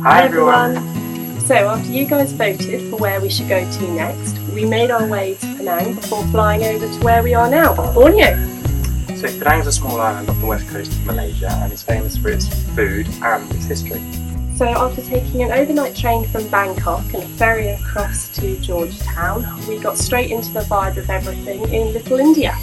Hi everyone! So after you guys voted for where we should go to next, we made our way to Penang before flying over to where we are now, Borneo. So Penang is a small island off the west coast of Malaysia and is famous for its food and its history. So after taking an overnight train from Bangkok and a ferry across to Georgetown, we got straight into the vibe of everything in Little India.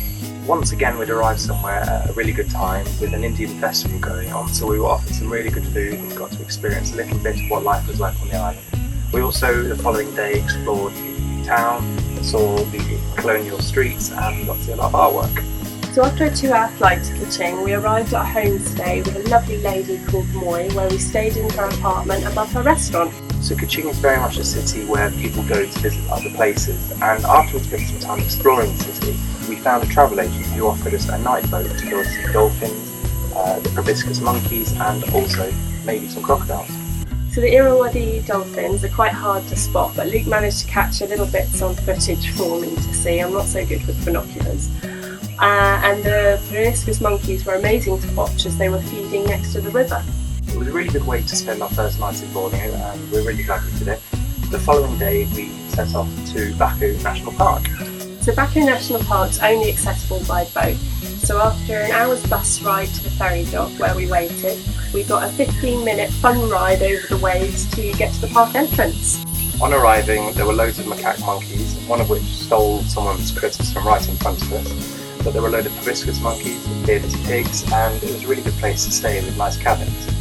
Once again we'd arrived somewhere at a really good time with an Indian festival going on, so we were offered some really good food and got to experience a little bit of what life was like on the island. We also, the following day, explored the town, saw the colonial streets and got to see a lot of artwork. So after a 2-hour flight to Kuching, we arrived at a homestay with a lovely lady called Moy, where we stayed in her apartment above her restaurant. So Kuching is very much a city where people go to visit other places, and after we spent some time exploring the city, we found a travel agent who offered us a night boat to go and see dolphins, the proboscis monkeys, and also maybe some crocodiles. So the Irrawaddy dolphins are quite hard to spot, but Luke managed to catch a little bits on footage for me to see. I'm not so good with binoculars. And the proboscis monkeys were amazing to watch as they were feeding next to the river. It was a really good way to spend our first night in Borneo, and we're really glad we did it. The following day we set off to Baku National Park. So Baku National Park's only accessible by boat. So after an hour's bus ride to the ferry dock where we waited, we got a 15-minute fun ride over the waves to get to the park entrance. On arriving, there were loads of macaque monkeys, one of which stole someone's crisps from right in front of us. But there were a load of proboscis monkeys, bearded pigs, and it was a really good place to stay with nice cabins.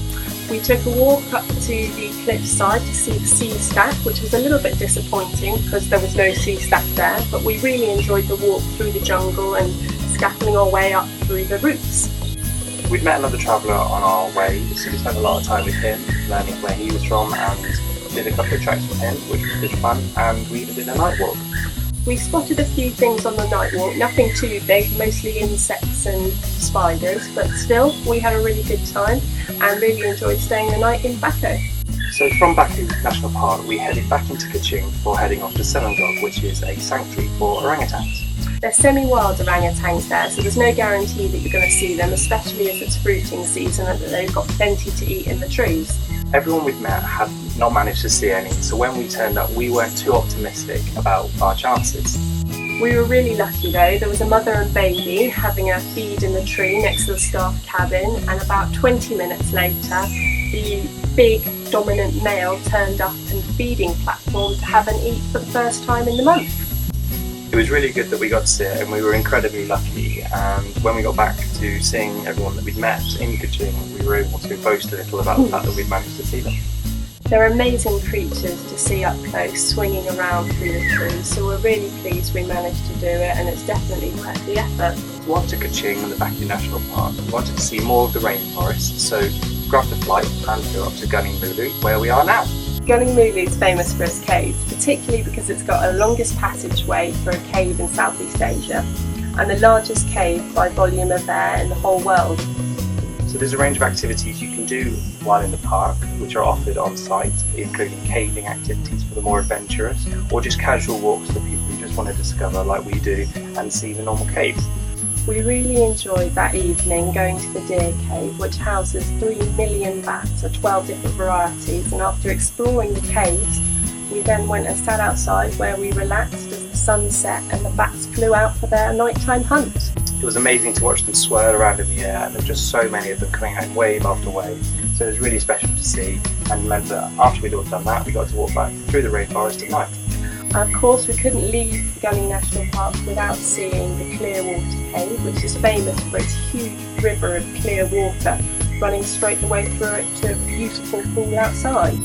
We took a walk up to the cliffside to see the sea stack, which was a little bit disappointing because there was no sea stack there, but we really enjoyed the walk through the jungle and scaffolding our way up through the roots. We'd met another traveller on our way, so we spent a lot of time with him, learning where he was from, and did a couple of tracks with him, which was good fun, and we even did a night walk. We spotted a few things on the night walk, nothing too big, mostly insects and spiders, but still we had a really good time and really enjoyed staying the night in Baku. So from Baku National Park we headed back into Kuching before heading off to Selangor, which is a sanctuary for orangutans. There's semi-wild orangutans there, so there's no guarantee that you're going to see them, especially if it's fruiting season and that they've got plenty to eat in the trees. Everyone we've met had not managed to see any, so when we turned up we weren't too optimistic about our chances. We were really lucky though. There was a mother and baby having a feed in the tree next to the staff cabin, and about 20 minutes later the big dominant male turned up in the feeding platform to have an eat for the first time in the month. It was really good that we got to see it, and we were incredibly lucky, and when we got back to seeing everyone that we'd met in Kuching, we were able to boast a little about the fact that we'd managed to see them. They're amazing creatures to see up close, swinging around through the trees, so we're really pleased we managed to do it, and it's definitely worth the effort. After Kuching and the Baku National Park, we wanted to see more of the rainforest, so we grabbed a flight and flew up to Gunung Mulu, where we are now. Gunung Mulu is famous for its caves, particularly because it's got a longest passageway for a cave in Southeast Asia and the largest cave by volume of air in the whole world. So there's a range of activities you can do while in the park, which are offered on site, including caving activities for the more adventurous, or just casual walks for people who just want to discover, like we do, and see the normal caves. We really enjoyed that evening going to the deer cave, which houses 3 million bats of 12 different varieties, and after exploring the caves we then went and sat outside where we relaxed as the sun set and the bats flew out for their nighttime hunt. It was amazing to watch them swirl around in the air, and there were just so many of them coming out in wave after wave, so it was really special to see, and meant that after we'd all done that we got to walk back through the rainforest at night. Of course, we couldn't leave Gunung National Park without seeing the Clearwater Cave, which is famous for its huge river of clear water running straight the way through it to a beautiful pool outside.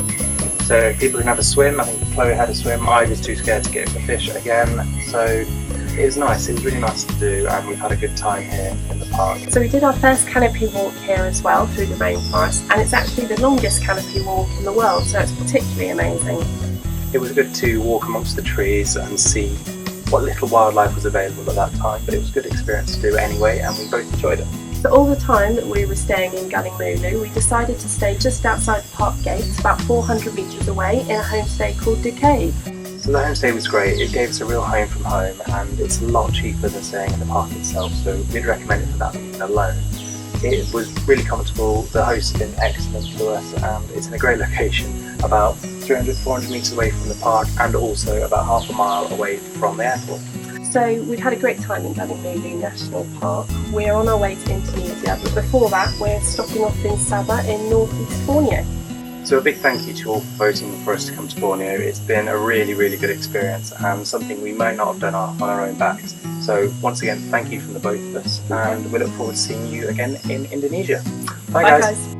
So people can have a swim. I think Chloe had a swim. I was too scared to get in the fish again, so it was nice. It was really nice to do, and we've had a good time here in the park. So we did our first canopy walk here as well through the rainforest, and it's actually the longest canopy walk in the world, so it's particularly amazing. It was good to walk amongst the trees and see what little wildlife was available at that time, but it was a good experience to do anyway, and we both enjoyed it. So all the time that we were staying in Gunung Mulu, we decided to stay just outside the park gates, about 400 metres away, in a homestay called The Cave. So the homestay was great. It gave us a real home from home, and it's a lot cheaper than staying in the park itself, so we'd recommend it for that reason alone. It was really comfortable, the hosts have been excellent to us, and it's in a great location, about 300-400 metres away from the park and also about half a mile away from the airport. So we've had a great time in Ballymulu National Park. We're on our way to Indonesia, but before that we're stopping off in Sabah in northeast Borneo. So a big thank you to all for voting for us to come to Borneo. It's been a really, really good experience and something we might not have done on our own backs. So once again, thank you from the both of us, and we look forward to seeing you again in Indonesia. Bye guys.